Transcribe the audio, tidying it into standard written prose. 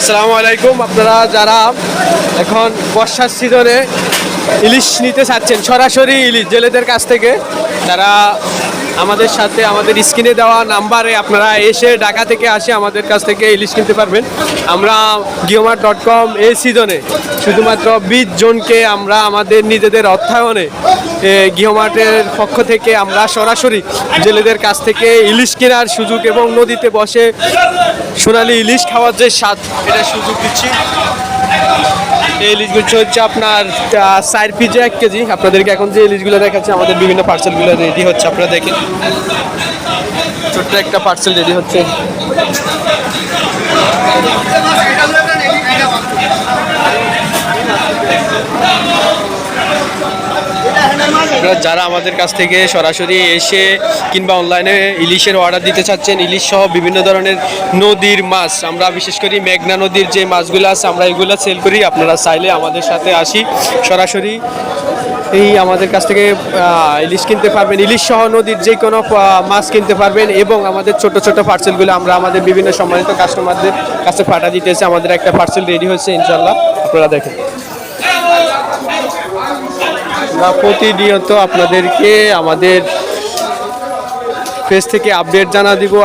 আসসালামু আলাইকুম। আপনারা যারা এখন বর্ষার সিজনে ইলিশ নিতে চাচ্ছেন, সরাসরি ইলিশ জেলেদের কাছ থেকে, তারা আমাদের সাথে আমাদের স্ক্রিনে দেওয়া নাম্বারে আপনারা এসে ঢাকা থেকে আসে আমাদের কাছ থেকে ইলিশ কিনতে পারবেন। আমরা giomart.com এই সিজনে শুধুমাত্র 20 জনকে আমরা আমাদের নিজেদের অর্থায়নে giomart-এর পক্ষ থেকে আমরা সরাসরি জেলেদের কাছ থেকে ইলিশ কেনার সুযোগ এবং নদীতে বসে সোনালি ইলিশ খাওয়ার যে স্বাদ, এটা সুযোগ দিচ্ছি। এই ইলিশগুলো হচ্ছে আপনার 4 পিজে 1 কেজি। আপনাদেরকে এখন যে ইলিশগুলো দেখাচ্ছে আমাদের বিভিন্ন পার্সেলগুলো রেডি হচ্ছে, আপনারা দেখেন ছোট্ট একটা পার্সেল রেডি হচ্ছে। যারা আমাদের কাছ থেকে সরাসরি এসে কিংবা অনলাইনে ইলিশের অর্ডার দিতে চাচ্ছেন, ইলিশ সহ বিভিন্ন ধরনের নদীর মাছ, আমরা বিশেষ করে মেঘনা নদীর যে মাছগুলো আছে আমরা এগুলো সেল করি। আপনারা চাইলে আমাদের সাথে আসি সরাসরি এই আমাদের কাছ থেকে ইলিশ কিনতে পারবেন, ইলিশ সহ নদীর যে কোনো মাছ কিনতে পারবেন। এবং আমাদের ছোট ছোট পার্সেলগুলো আমরা আমাদের বিভিন্ন সম্মানিত কাস্টমারদের কাছে পাঠা দিতেছি। আমাদের একটা পার্সেল রেডি হয়েছে ইনশাল্লাহ, আপনারা দেখেন। আমরা প্রতিনিয়ত আপনাদেরকে আমাদের পেজ থেকে আপডেট জানা দিব।